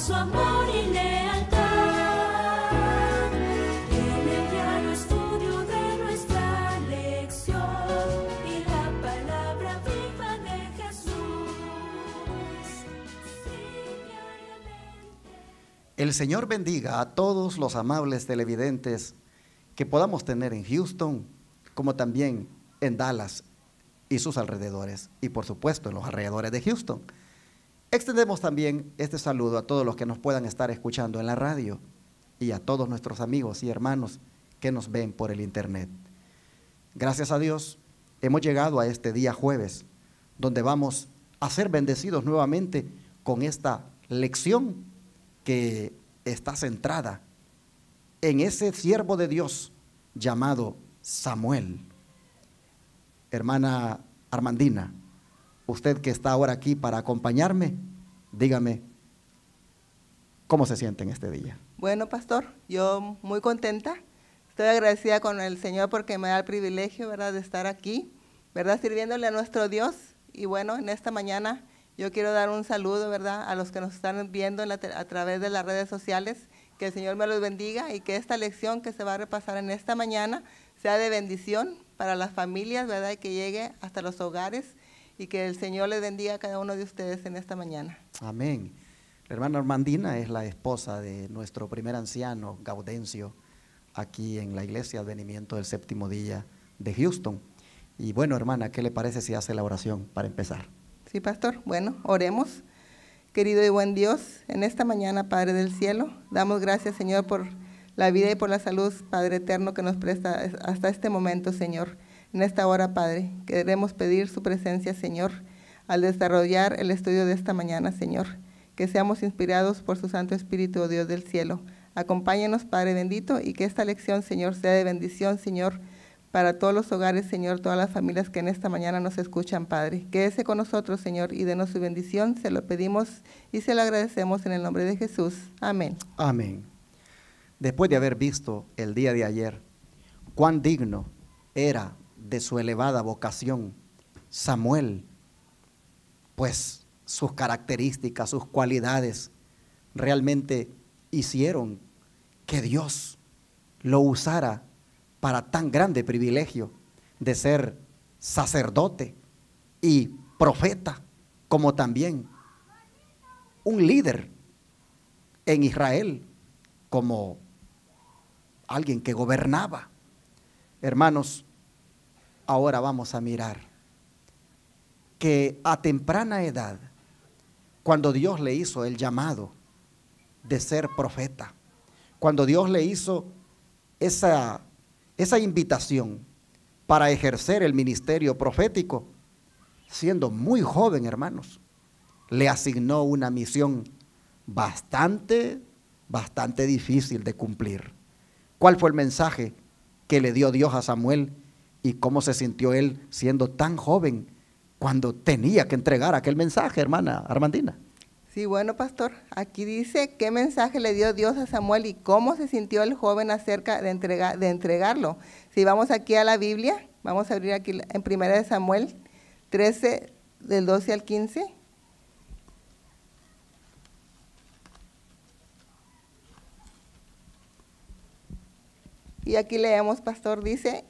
su amor y lealtad. En el diario estudio de nuestra lección y la palabra viva de Jesús. Sí, diariamente. El Señor bendiga a todos los amables televidentes que podamos tener en Houston, como también en Dallas y sus alrededores, y por supuesto en los alrededores de Houston. Extendemos también este saludo a todos los que nos puedan estar escuchando en la radio y a todos nuestros amigos y hermanos que nos ven por el internet. Gracias a Dios hemos llegado a este día jueves, donde vamos a ser bendecidos nuevamente con esta lección que está centrada en ese siervo de Dios llamado Samuel. Hermana Armandina, usted que está ahora aquí para acompañarme, dígame, ¿cómo se siente en este día? Bueno, pastor, yo muy contenta, estoy agradecida con el Señor porque me da el privilegio, ¿verdad?, de estar aquí, ¿verdad?, sirviéndole a nuestro Dios. Y bueno, en esta mañana yo quiero dar un saludo, ¿verdad?, a los que nos están viendo a través de las redes sociales. Que el Señor me los bendiga y que esta lección que se va a repasar en esta mañana sea de bendición para las familias, ¿verdad?, y que llegue hasta los hogares y que el Señor les bendiga a cada uno de ustedes en esta mañana. Amén. La hermana Armandina es la esposa de nuestro primer anciano, Gaudencio, aquí en la Iglesia Advenimiento del Séptimo Día de Houston. Y bueno, hermana, ¿qué le parece si hace la oración para empezar? Sí, pastor. Bueno, oremos. Querido y buen Dios, en esta mañana, Padre del cielo, damos gracias, Señor, por la vida y por la salud, Padre eterno, que nos presta hasta este momento, Señor. En esta hora, Padre, queremos pedir su presencia, Señor, al desarrollar el estudio de esta mañana, Señor. Que seamos inspirados por su Santo Espíritu, oh Dios del cielo. Acompáñenos, Padre bendito, y que esta lección, Señor, sea de bendición, Señor, para todos los hogares, Señor, todas las familias que en esta mañana nos escuchan, Padre. Quédese con nosotros, Señor, y denos su bendición. Se lo pedimos y se lo agradecemos en el nombre de Jesús. Amén. Amén. Después de haber visto el día de ayer cuán digno era de su elevada vocación Samuel, pues sus características, sus cualidades realmente hicieron que Dios lo usara para tan grande privilegio de ser sacerdote y profeta, como también un líder en Israel, como alguien que gobernaba. Hermanos, ahora vamos a mirar que a temprana edad, cuando Dios le hizo el llamado de ser profeta, cuando Dios le hizo esa invitación para ejercer el ministerio profético, siendo muy joven, hermanos, le asignó una misión bastante difícil de cumplir. ¿Cuál fue el mensaje que le dio Dios a Samuel y cómo se sintió él siendo tan joven cuando tenía que entregar aquel mensaje, hermana Armandina? Sí, bueno, pastor, aquí dice qué mensaje le dio Dios a Samuel y cómo se sintió el joven acerca de entregarlo. Si vamos aquí a la Biblia, vamos a abrir aquí en 1 Samuel 13, del 12 al 15. Y aquí leemos, pastor, dice: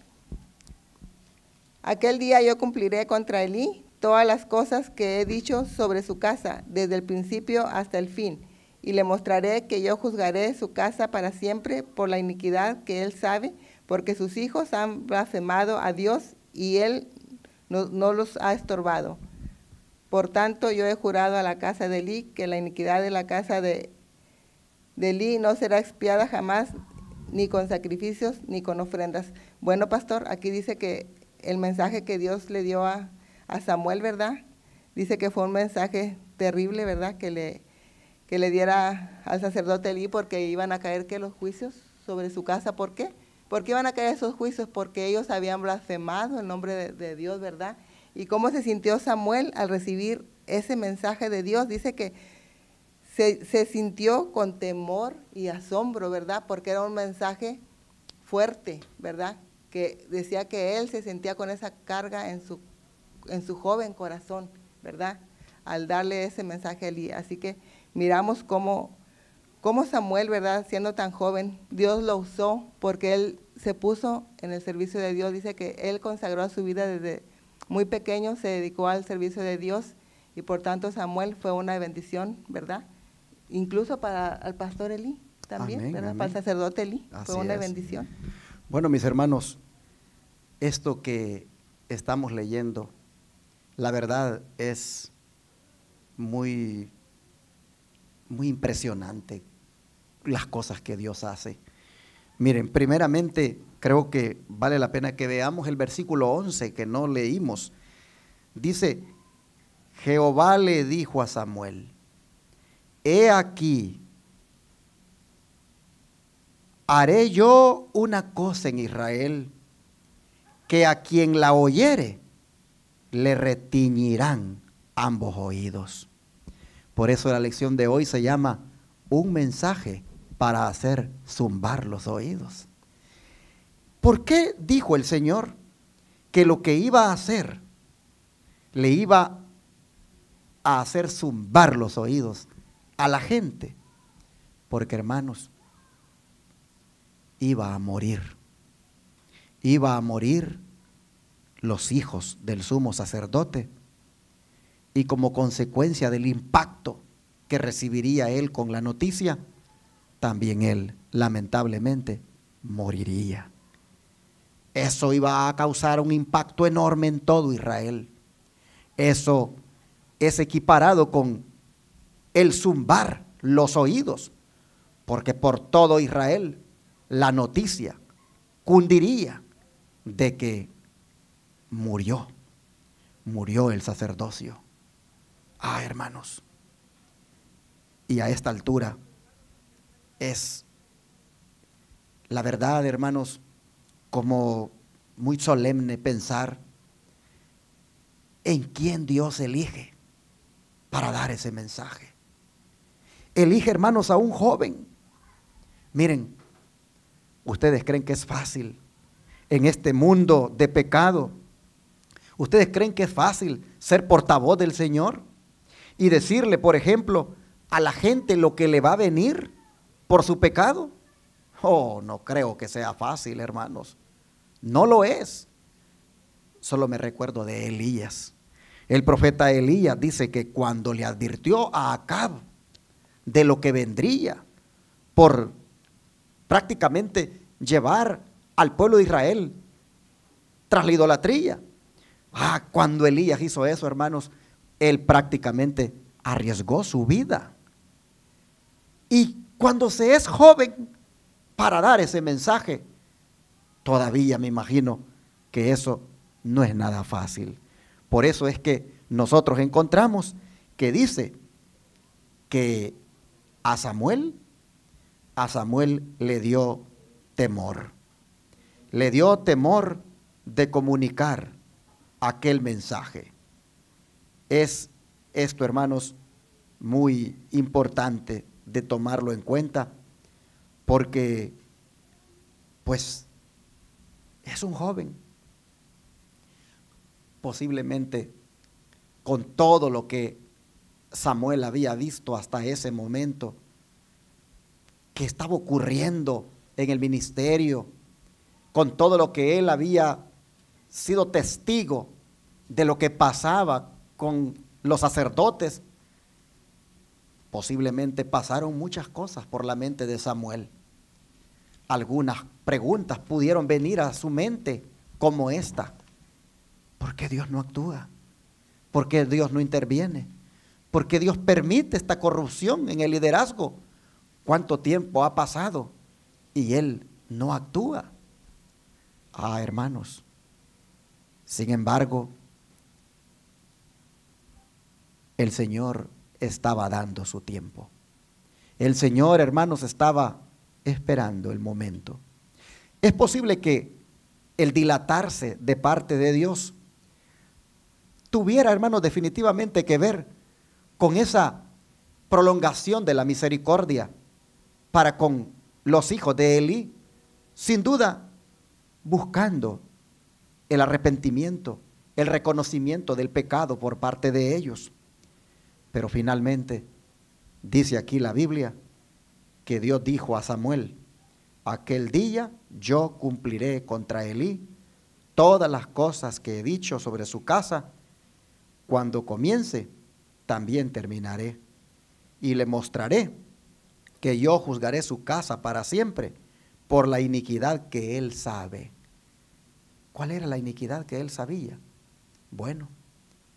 aquel día yo cumpliré contra Elí todas las cosas que he dicho sobre su casa, desde el principio hasta el fin, y le mostraré que yo juzgaré su casa para siempre por la iniquidad que él sabe, porque sus hijos han blasfemado a Dios y él no los ha estorbado. Por tanto, yo he jurado a la casa de Elí que la iniquidad de la casa de Elí no será expiada jamás, ni con sacrificios, ni con ofrendas. Bueno, pastor, aquí dice que el mensaje que Dios le dio a Samuel, ¿verdad? Dice que fue un mensaje terrible, ¿verdad? Que le diera al sacerdote Elí, porque iban a caer ¿qué? Los juicios sobre su casa. ¿Por qué? ¿Por qué iban a caer esos juicios? Porque ellos habían blasfemado el nombre de Dios, ¿verdad? ¿Y cómo se sintió Samuel al recibir ese mensaje de Dios? Dice que se sintió con temor y asombro, ¿verdad? Porque era un mensaje fuerte, ¿verdad? Que decía que él se sentía con esa carga en su joven corazón, ¿verdad? Al darle ese mensaje a Elí. Así que miramos cómo cómo Samuel, ¿verdad? Siendo tan joven, Dios lo usó porque él se puso en el servicio de Dios. Dice que él consagró su vida desde muy pequeño, se dedicó al servicio de Dios y por tanto Samuel fue una bendición, ¿verdad? Incluso para el pastor Elí también, Amén, ¿verdad? amén. Para el sacerdote Elí, Así fue una es. bendición. Bueno, mis hermanos, esto que estamos leyendo, la verdad es muy, muy impresionante las cosas que Dios hace. Miren, primeramente creo que vale la pena que veamos el versículo 11 que no leímos. Dice, Jehová le dijo a Samuel, he aquí, haré yo una cosa en Israel, que a quien la oyere, le retiñirán ambos oídos. Por eso la lección de hoy se llama un mensaje para hacer zumbar los oídos. ¿Por qué dijo el Señor que lo que iba a hacer le iba a hacer zumbar los oídos a la gente? Porque, hermanos, iba a morir los hijos del sumo sacerdote, y como consecuencia del impacto que recibiría él con la noticia, también él lamentablemente moriría. Eso iba a causar un impacto enorme en todo Israel. Eso es equiparado con el zumbar los oídos, porque por todo Israel la noticia cundiría de que murió el sacerdocio. Hermanos, y a esta altura es la verdad, hermanos, como muy solemne pensar en quién Dios elige para dar ese mensaje. Elige, hermanos, a un joven. Miren, ¿ustedes creen que es fácil en este mundo de pecado? ¿Ustedes creen que es fácil ser portavoz del Señor y decirle, por ejemplo, a la gente lo que le va a venir por su pecado? Oh, no creo que sea fácil, hermanos. No lo es. Solo me recuerdo de Elías. El profeta Elías dice que cuando le advirtió a Acab de lo que vendría por prácticamente llevar al pueblo de Israel tras la idolatría. Cuando Elías hizo eso, hermanos, él prácticamente arriesgó su vida. Y cuando se es joven para dar ese mensaje, todavía me imagino que eso no es nada fácil. Por eso es que nosotros encontramos que dice que a Samuel le dio temor. Le dio temor de comunicar aquel mensaje. Es esto, hermanos, muy importante de tomarlo en cuenta, porque pues es un joven. Posiblemente con todo lo que Samuel había visto hasta ese momento, que estaba ocurriendo en el ministerio, con todo lo que él había sido testigo de lo que pasaba con los sacerdotes, posiblemente pasaron muchas cosas por la mente de Samuel. Algunas preguntas pudieron venir a su mente como esta: ¿por qué Dios no actúa? ¿Por qué Dios no interviene? ¿Por qué Dios permite esta corrupción en el liderazgo? ¿Cuánto tiempo ha pasado y Él no actúa? Hermanos, sin embargo, el Señor estaba dando su tiempo. El Señor, hermanos, estaba esperando el momento. Es posible que el dilatarse de parte de Dios tuviera, hermanos, definitivamente que ver con esa prolongación de la misericordia para con los hijos de Elí, sin duda buscando el arrepentimiento, el reconocimiento del pecado por parte de ellos. Pero finalmente, dice aquí la Biblia, que Dios dijo a Samuel: aquel día yo cumpliré contra Elí todas las cosas que he dicho sobre su casa. Cuando comience, también terminaré. Y le mostraré que yo juzgaré su casa para siempre por la iniquidad que él sabe. ¿Cuál era la iniquidad que él sabía? Bueno,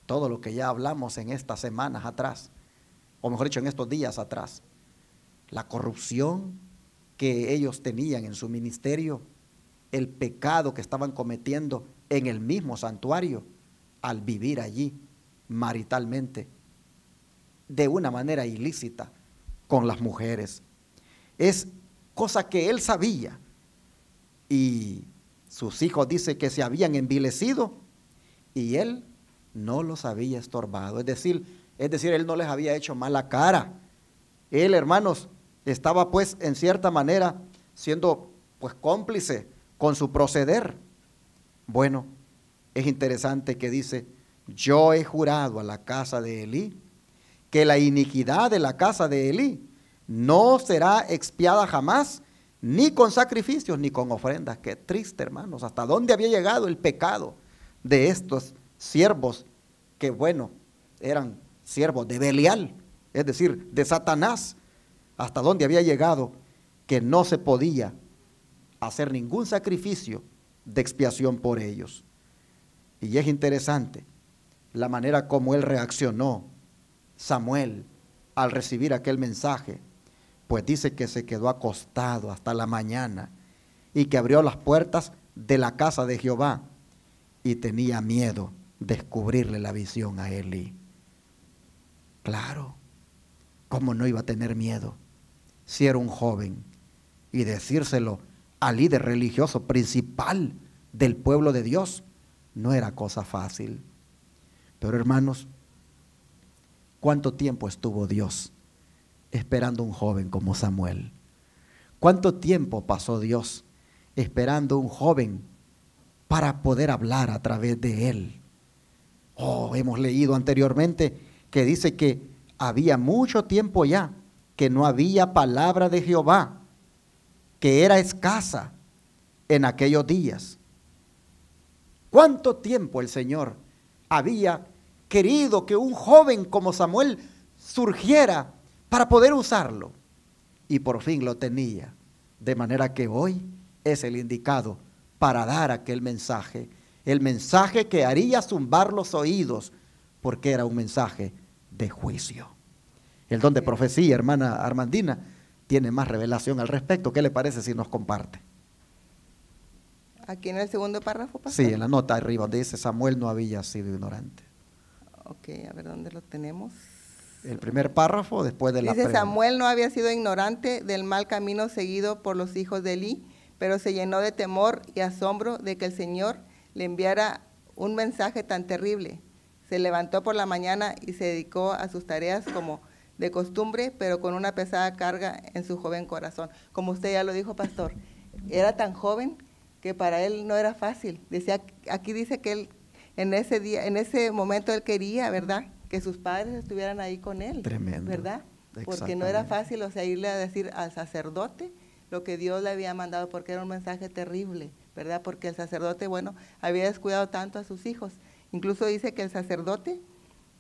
todo lo que ya hablamos en estas semanas atrás, o mejor dicho, en estos días atrás. La corrupción que ellos tenían en su ministerio, el pecado que estaban cometiendo en el mismo santuario al vivir allí maritalmente, de una manera ilícita con las mujeres. Es cosa que él sabía, y sus hijos dice que se habían envilecido y él no los había estorbado. Es decir, él no les había hecho mala cara. Él, hermanos, estaba pues en cierta manera siendo pues cómplice con su proceder. Bueno, es interesante que dice: yo he jurado a la casa de Elí que la iniquidad de la casa de Elí no será expiada jamás, ni con sacrificios ni con ofrendas. Qué triste, hermanos, hasta dónde había llegado el pecado de estos siervos que, bueno, eran siervos de Belial, es decir, de Satanás. Hasta dónde había llegado que no se podía hacer ningún sacrificio de expiación por ellos. Y es interesante la manera como él reaccionó, Samuel, al recibir aquel mensaje. Pues dice que se quedó acostado hasta la mañana y que abrió las puertas de la casa de Jehová y tenía miedo de descubrirle la visión a Elí. Claro, ¿cómo no iba a tener miedo si era un joven? Y decírselo al líder religioso principal del pueblo de Dios no era cosa fácil. Pero, hermanos, ¿cuánto tiempo estuvo Dios esperando un joven como Samuel? ¿Cuánto tiempo pasó Dios esperando un joven para poder hablar a través de él? Oh, hemos leído anteriormente que dice que había mucho tiempo ya que no había palabra de Jehová, que era escasa en aquellos días. ¿Cuánto tiempo el Señor había querido que un joven como Samuel surgiera para poder usarlo? Y por fin lo tenía, de manera que hoy es el indicado para dar aquel mensaje, el mensaje que haría zumbar los oídos, porque era un mensaje de juicio. El don de profecía, hermana Armandina, tiene más revelación al respecto. ¿Qué le parece si nos comparte? Aquí en el segundo párrafo, pastor. Sí, en la nota arriba donde dice: Samuel no había sido ignorante. Ok, a ver dónde lo tenemos. El primer párrafo después de la Dice: pregunta. Samuel no había sido ignorante del mal camino seguido por los hijos de Elí, pero se llenó de temor y asombro de que el Señor le enviara un mensaje tan terrible. Se levantó por la mañana y se dedicó a sus tareas como de costumbre, pero con una pesada carga en su joven corazón. Como usted ya lo dijo, pastor, era tan joven que para él no era fácil. Decía, aquí dice que él en ese día, en ese momento él quería, ¿verdad?, que sus padres estuvieran ahí con él. Tremendo. ¿Verdad? Porque no era fácil, o sea, irle a decir al sacerdote lo que Dios le había mandado, porque era un mensaje terrible, ¿verdad? Porque el sacerdote, bueno, había descuidado tanto a sus hijos. Incluso dice que el sacerdote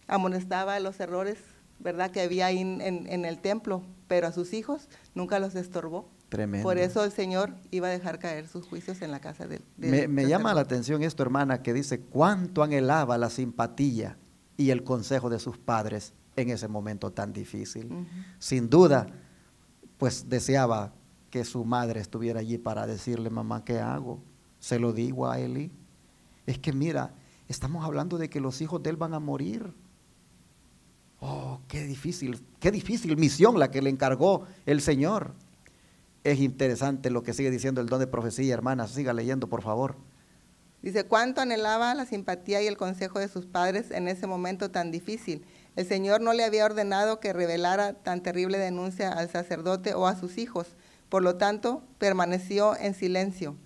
amonestaba los errores, ¿verdad?, que había ahí en el templo, pero a sus hijos nunca los estorbó. Tremendo. Por eso el Señor iba a dejar caer sus juicios en la casa del Me llama la atención esto, hermana, que dice cuánto anhelaba la simpatía y el consejo de sus padres en ese momento tan difícil. Sin duda, pues deseaba que su madre estuviera allí para decirle: mamá, ¿qué hago? Se lo digo a Elí. Es que mira, estamos hablando de que los hijos de él van a morir. Oh, qué difícil misión la que le encargó el Señor. Es interesante lo que sigue diciendo el don de profecía, hermana. Siga leyendo, por favor. Dice: cuánto anhelaba la simpatía y el consejo de sus padres en ese momento tan difícil. El Señor no le había ordenado que revelara tan terrible denuncia al sacerdote o a sus hijos. Por lo tanto, permaneció en silencio,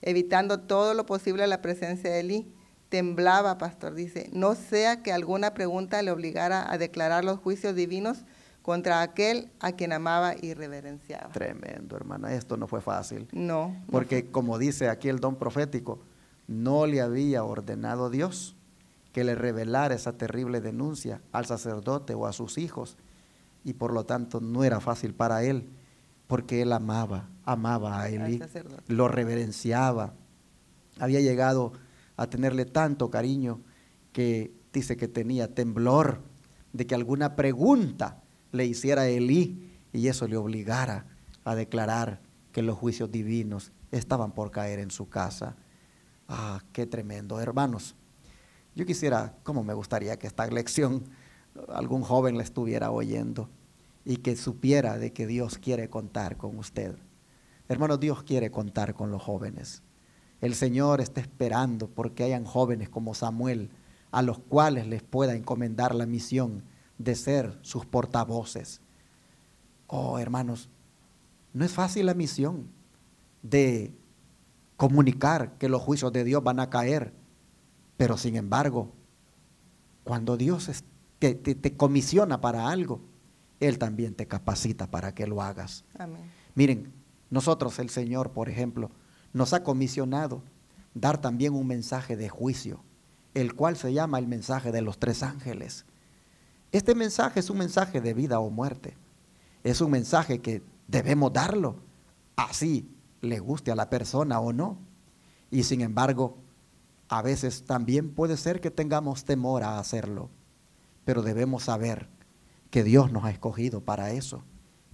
evitando todo lo posible la presencia de Elí. Temblaba, pastor, dice, no sea que alguna pregunta le obligara a declarar los juicios divinos contra aquel a quien amaba y reverenciaba. Tremendo, hermana, esto no fue fácil. No. Porque como dice aquí el don profético, no le había ordenado Dios que le revelara esa terrible denuncia al sacerdote o a sus hijos. Y por lo tanto no era fácil para él, porque él amaba a Elí, lo reverenciaba. Había llegado a tenerle tanto cariño que dice que tenía temblor de que alguna pregunta le hiciera a Elí y eso le obligara a declarar que los juicios divinos estaban por caer en su casa. Ah, qué tremendo, hermanos. Yo quisiera, como me gustaría que esta lección algún joven la estuviera oyendo y que supiera de que Dios quiere contar con usted. Hermanos, Dios quiere contar con los jóvenes. El Señor está esperando porque hayan jóvenes como Samuel, a los cuales les pueda encomendar la misión de ser sus portavoces. Oh, hermanos, no es fácil la misión de comunicar que los juicios de Dios van a caer, pero sin embargo, cuando Dios te comisiona para algo, Él también te capacita para que lo hagas. Amén. Miren, nosotros, el Señor, por ejemplo, nos ha comisionado dar también un mensaje de juicio, el cual se llama el mensaje de los 3 ángeles. Este mensaje es un mensaje de vida o muerte. Es un mensaje que debemos darlo, así le guste a la persona o no. Y sin embargo, a veces también puede ser que tengamos temor a hacerlo, pero debemos saber que Dios nos ha escogido para eso.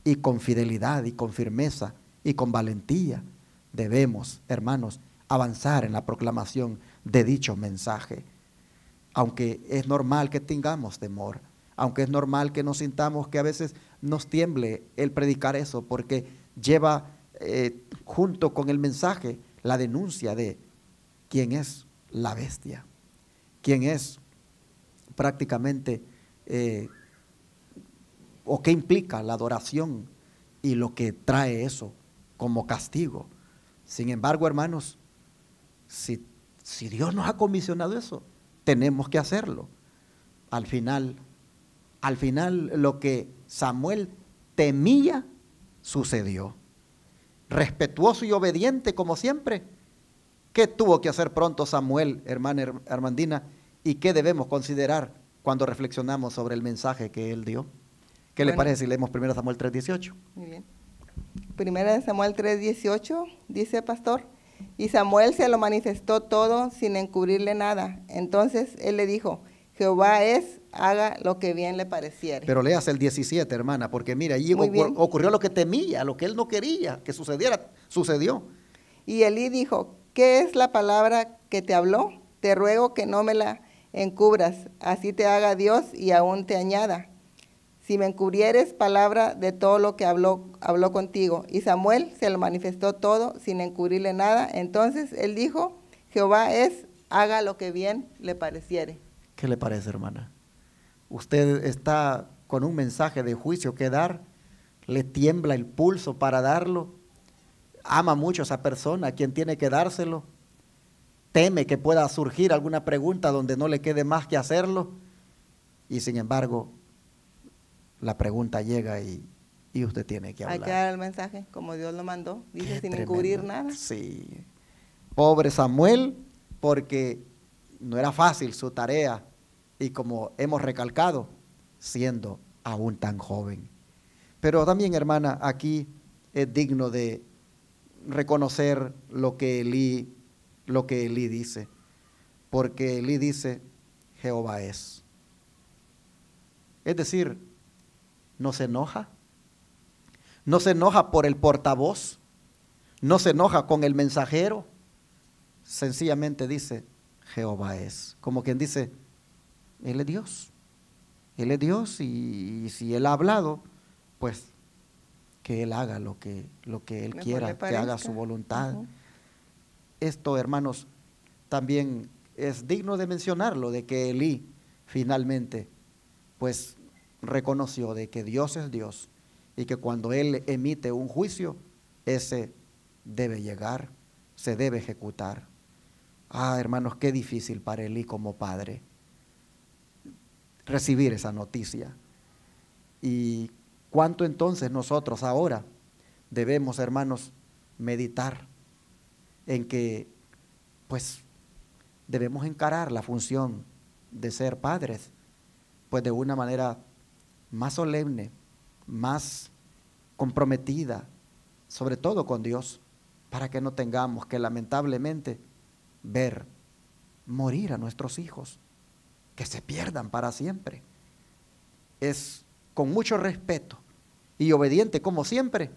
Y con fidelidad y con firmeza y con valentía debemos, hermanos, avanzar en la proclamación de dicho mensaje. Aunque es normal que tengamos temor, aunque es normal que nos sintamos que a veces nos tiemble el predicar eso, porque lleva junto con el mensaje la denuncia de quién es la bestia, quién es prácticamente o qué implica la adoración y lo que trae eso como castigo. Sin embargo, hermanos, si Dios nos ha comisionado eso, tenemos que hacerlo. Al final lo que Samuel temía sucedió. Respetuoso y obediente como siempre. ¿Qué tuvo que hacer pronto Samuel, hermana Armandina? ¿Y qué debemos considerar cuando reflexionamos sobre el mensaje que él dio? ¿Qué le parece si leemos 1 Samuel 3:18? Muy bien. 1 Samuel 3:18 dice, pastor, y Samuel se lo manifestó todo sin encubrirle nada. Entonces él le dijo, Jehová es, haga lo que bien le pareciere. Pero leas el 17, hermana, porque mira, allí ocurrió lo que temía, lo que él no quería que sucediera, sucedió. Y Elí dijo, ¿qué es la palabra que te habló? Te ruego que no me la encubras, así te haga Dios y aún te añada. Si me encubrieres palabra de todo lo que habló contigo. Y Samuel se lo manifestó todo sin encubrirle nada. Entonces él dijo, Jehová es, haga lo que bien le pareciere. ¿Qué le parece, hermana? Usted está con un mensaje de juicio que dar, le tiembla el pulso para darlo, ama mucho a esa persona a quien tiene que dárselo, teme que pueda surgir alguna pregunta donde no le quede más que hacerlo, y sin embargo, la pregunta llega y usted tiene que hablar. Hay que dar el mensaje como Dios lo mandó, dice, sin encubrir nada. Sí. Pobre Samuel, porque no era fácil su tarea, y como hemos recalcado, siendo aún tan joven. Pero también, hermana, aquí es digno de reconocer lo que Elí dice, porque Elí dice, Jehová es. Es decir, no se enoja por el portavoz, no se enoja con el mensajero, sencillamente dice, Jehová es. Como quien dice, Él es Dios y si Él ha hablado, pues que Él haga lo que Él Mejor quiera, que haga su voluntad. Esto, hermanos, también es digno de mencionarlo, de que Elí finalmente, pues, reconoció de que Dios es Dios y que cuando Él emite un juicio, ese debe llegar, se debe ejecutar. Ah, hermanos, qué difícil para Elí como padre recibir esa noticia. Y ¿Cuánto entonces nosotros ahora debemos, hermanos, meditar en que pues debemos encarar la función de ser padres pues de una manera más solemne, más comprometida, sobre todo con Dios, para que no tengamos que lamentablemente ver morir a nuestros hijos, que se pierdan para siempre? Es con mucho respeto y obediente como siempre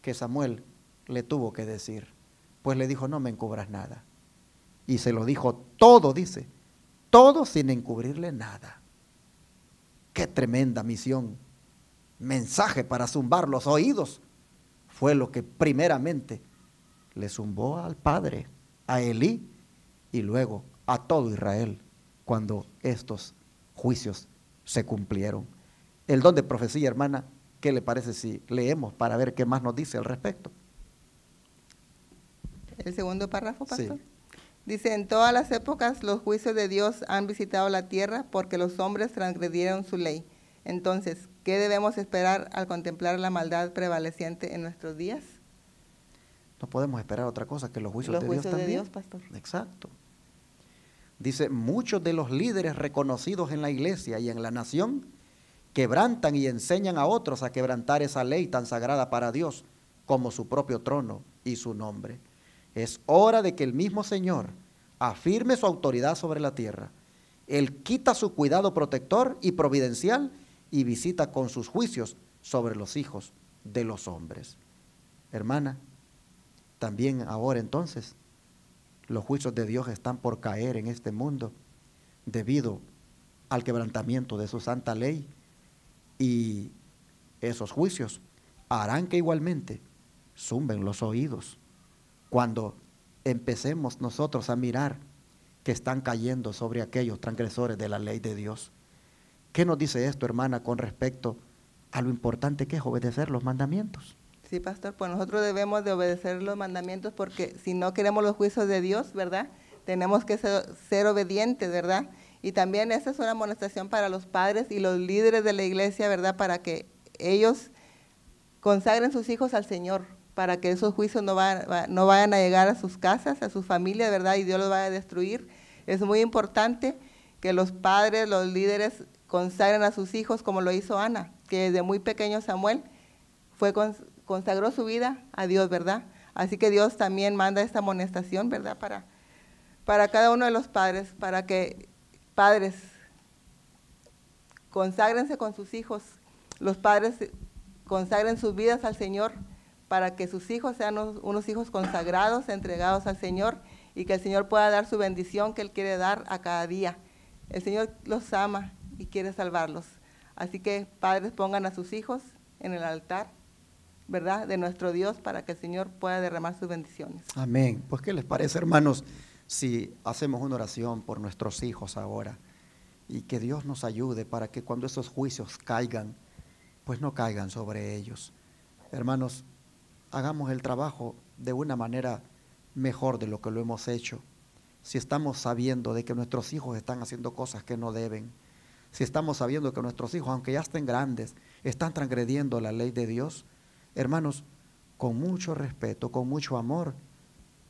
que Samuel le tuvo que decir, pues le dijo, no me encubras nada. Y se lo dijo todo, dice, todo sin encubrirle nada. Qué tremenda misión, mensaje para zumbar los oídos, fue lo que primeramente le zumbó al padre, a Elí, y luego a todo Israel, cuando estos juicios se cumplieron. El don de profecía, hermana, ¿qué le parece si leemos para ver qué más nos dice al respecto? El segundo párrafo, pastor. Sí. Dice, en todas las épocas los juicios de Dios han visitado la tierra porque los hombres transgredieron su ley. Entonces, ¿qué debemos esperar al contemplar la maldad prevaleciente en nuestros días? No podemos esperar otra cosa que los juicios Los de Dios juicios de también. Dios, pastor. Exacto. Dice, muchos de los líderes reconocidos en la iglesia y en la nación quebrantan y enseñan a otros a quebrantar esa ley tan sagrada para Dios como su propio trono y su nombre. Es hora de que el mismo Señor afirme su autoridad sobre la tierra. Él quita su cuidado protector y providencial y visita con sus juicios sobre los hijos de los hombres. Hermana, también ahora entonces los juicios de Dios están por caer en este mundo debido al quebrantamiento de su santa ley, y esos juicios harán que igualmente zumben los oídos cuando empecemos nosotros a mirar que están cayendo sobre aquellos transgresores de la ley de Dios. ¿Qué nos dice esto, hermana, con respecto a lo importante que es obedecer los mandamientos? Sí, pastor, pues nosotros debemos de obedecer los mandamientos porque si no queremos los juicios de Dios, ¿verdad? Tenemos que ser obedientes, ¿verdad? Y también esa es una amonestación para los padres y los líderes de la iglesia, ¿verdad? Para que ellos consagren sus hijos al Señor, para que esos juicios no vayan a llegar a sus casas, a sus familias, ¿verdad? Y Dios los vaya a destruir. Es muy importante que los padres, los líderes consagren a sus hijos como lo hizo Ana, que desde muy pequeño Samuel consagró su vida a Dios, ¿verdad? Así que Dios también manda esta amonestación, ¿verdad? Para cada uno de los padres, para que padres conságrense con sus hijos, los padres consagren sus vidas al Señor, para que sus hijos sean unos hijos consagrados, entregados al Señor, y que el Señor pueda dar su bendición que Él quiere dar a cada día. El Señor los ama y quiere salvarlos. Así que padres, pongan a sus hijos en el altar, ¿verdad?, de nuestro Dios, para que el Señor pueda derramar sus bendiciones. Amén. Pues, ¿qué les parece, hermanos, si hacemos una oración por nuestros hijos ahora? Y que Dios nos ayude para que cuando esos juicios caigan, pues no caigan sobre ellos. Hermanos, hagamos el trabajo de una manera mejor de lo que lo hemos hecho. Si estamos sabiendo de que nuestros hijos están haciendo cosas que no deben, si estamos sabiendo que nuestros hijos, aunque ya estén grandes, están transgrediendo la ley de Dios, hermanos, con mucho respeto, con mucho amor,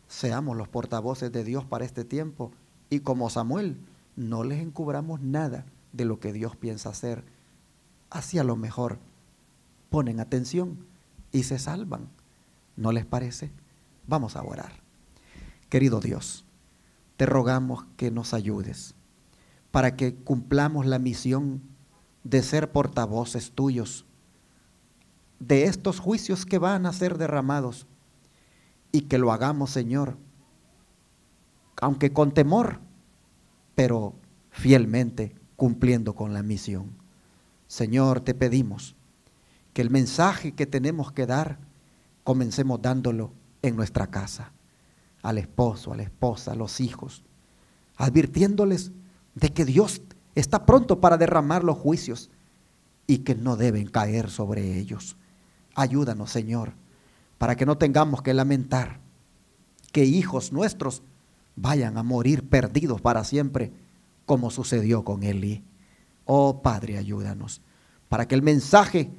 seamos los portavoces de Dios para este tiempo, y como Samuel, no les encubramos nada de lo que Dios piensa hacer. Así a lo mejor ponen atención y se salvan. ¿No les parece? Vamos a orar. Querido Dios, te rogamos que nos ayudes para que cumplamos la misión de ser portavoces tuyos de estos juicios que van a ser derramados, y que lo hagamos, Señor, aunque con temor, pero fielmente cumpliendo con la misión. Señor, te pedimos que el mensaje que tenemos que dar, comencemos dándolo en nuestra casa, al esposo, a la esposa, a los hijos, advirtiéndoles de que Dios está pronto para derramar los juicios y que no deben caer sobre ellos. Ayúdanos, Señor, para que no tengamos que lamentar que hijos nuestros vayan a morir perdidos para siempre, como sucedió con Elí. Oh Padre, ayúdanos, para que el mensaje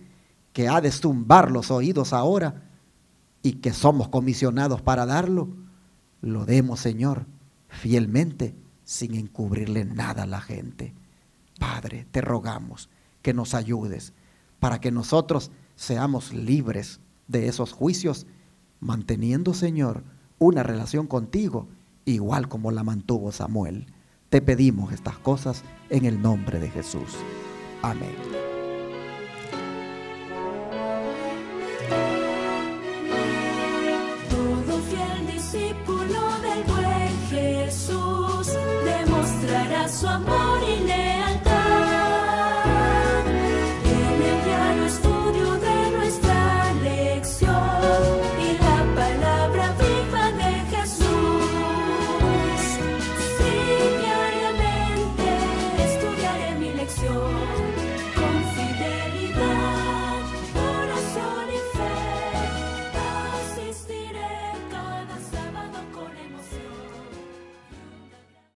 que ha de zumbar los oídos ahora y que somos comisionados para darlo, lo demos, Señor, fielmente, sin encubrirle nada a la gente. Padre, te rogamos que nos ayudes para que nosotros seamos libres de esos juicios, manteniendo, Señor, una relación contigo, igual como la mantuvo Samuel. Te pedimos estas cosas en el nombre de Jesús. Amén. Todo fiel discípulo del buen Jesús demostrará su amor.